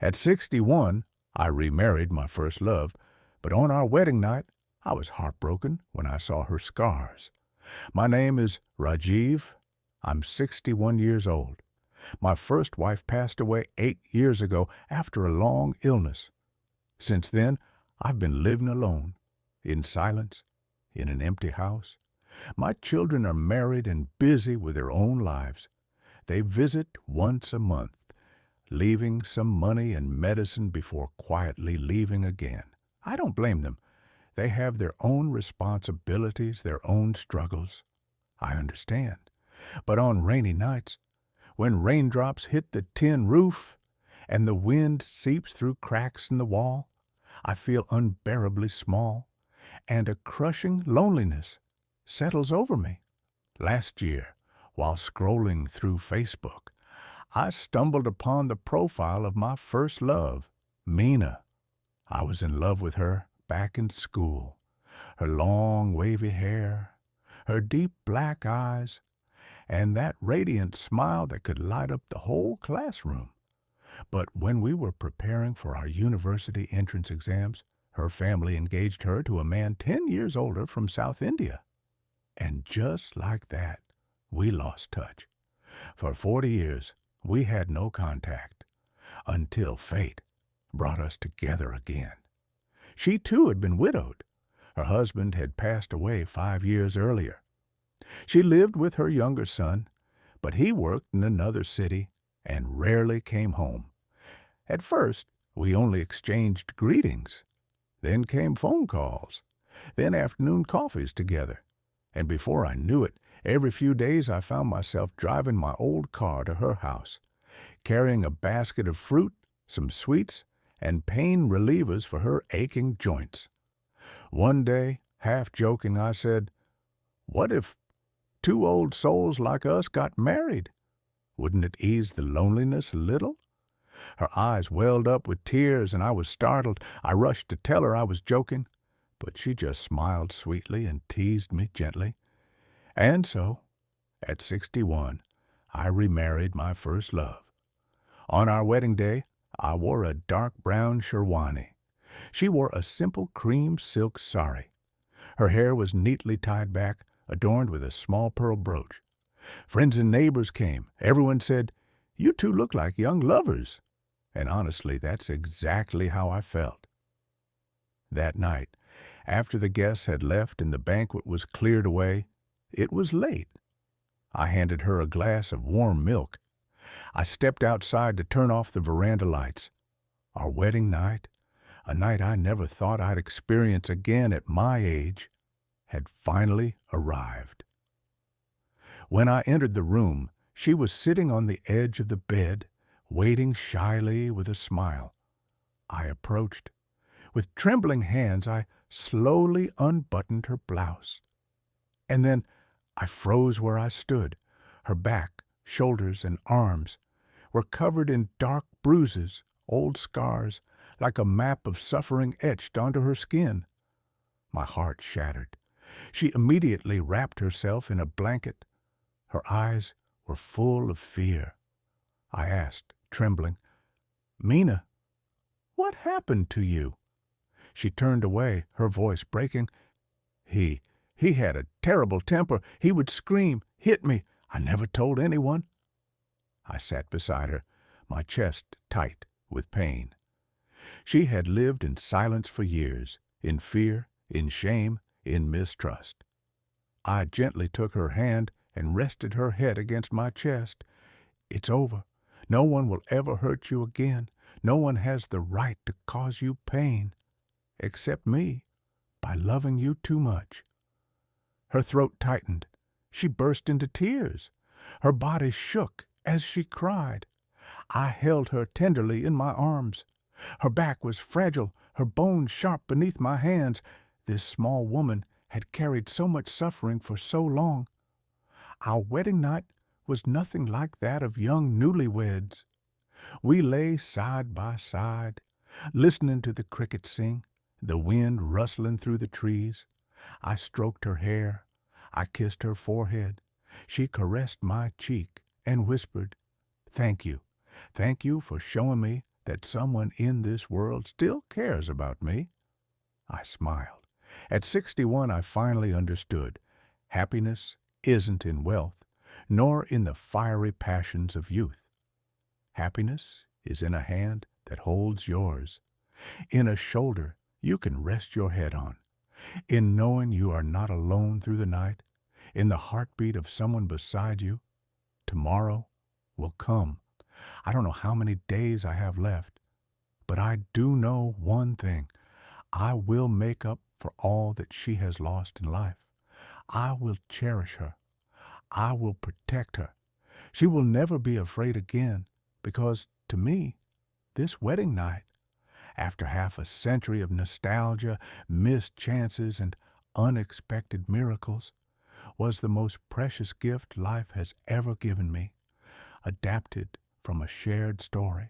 At 61, I remarried my first love, but on our wedding night, I was heartbroken when I saw her scars. My name is Rajiv. I'm 61 years old. My first wife passed away 8 years ago after a long illness. Since then, I've been living alone, in silence, in an empty house. My children are married and busy with their own lives. They visit once a month, leaving some money and medicine before quietly leaving again. I don't blame them. They have their own responsibilities, their own struggles. I understand. But on rainy nights, when raindrops hit the tin roof and the wind seeps through cracks in the wall, I feel unbearably small, and a crushing loneliness settles over me. Last year, while scrolling through Facebook, I stumbled upon the profile of my first love, Mina. I was in love with her back in school. Her long, wavy hair, her deep black eyes, and that radiant smile that could light up the whole classroom. But when we were preparing for our university entrance exams, her family engaged her to a man 10 years older from South India. And just like that, we lost touch. For 40 years, we had no contact, until fate brought us together again. She too had been widowed. Her husband had passed away 5 years earlier. She lived with her younger son, but he worked in another city and rarely came home. At first, we only exchanged greetings. Then came phone calls, then afternoon coffees together. And before I knew it, every few days I found myself driving my old car to her house, carrying a basket of fruit, some sweets, and pain relievers for her aching joints. One day, half joking, I said, "What if two old souls like us got married? Wouldn't it ease the loneliness a little?" Her eyes welled up with tears, and I was startled. I rushed to tell her I was joking, but she just smiled sweetly and teased me gently. And so, at 61, I remarried my first love. On our wedding day, I wore a dark brown sherwani. She wore a simple cream silk sari. Her hair was neatly tied back, adorned with a small pearl brooch. Friends and neighbors came. Everyone said, "You two look like young lovers." And honestly, that's exactly how I felt. That night, after the guests had left and the banquet was cleared away, it was late. I handed her a glass of warm milk. I stepped outside to turn off the veranda lights. Our wedding night, a night I never thought I'd experience again at my age, had finally arrived. When I entered the room, she was sitting on the edge of the bed, waiting shyly with a smile. I approached. With trembling hands, I slowly unbuttoned her blouse. And then I froze where I stood. Her back, shoulders, and arms were covered in dark bruises, old scars, like a map of suffering etched onto her skin. My heart shattered. She immediately wrapped herself in a blanket. Her eyes were full of fear. I asked, trembling, "Mina, what happened to you?" She turned away, her voice breaking. He had a terrible temper. He would scream, hit me. I never told anyone." I sat beside her, my chest tight with pain. She had lived in silence for years, in fear, in shame, in mistrust. I gently took her hand and rested her head against my chest. "It's over. No one will ever hurt you again. No one has the right to cause you pain, except me, by loving you too much." Her throat tightened. She burst into tears. Her body shook as she cried. I held her tenderly in my arms. Her back was fragile, her bones sharp beneath my hands. This small woman had carried so much suffering for so long. Our wedding night was nothing like that of young newlyweds. We lay side by side, listening to the crickets sing, the wind rustling through the trees. I stroked her hair. I kissed her forehead. She caressed my cheek and whispered, "Thank you. Thank you for showing me that someone in this world still cares about me. I smiled. At 61, I finally understood. Happiness isn't in wealth, nor in the fiery passions of youth. Happiness is in a hand that holds yours, in a shoulder you can rest your head on, in knowing you are not alone through the night, in the heartbeat of someone beside you. Tomorrow will come. I don't know how many days I have left, but I do know one thing. I will make up for all that she has lost in life. I will cherish her. I will protect her. She will never be afraid again, because to me, this wedding night, after half a century of nostalgia, missed chances, and unexpected miracles, was the most precious gift life has ever given me, adapted from a shared story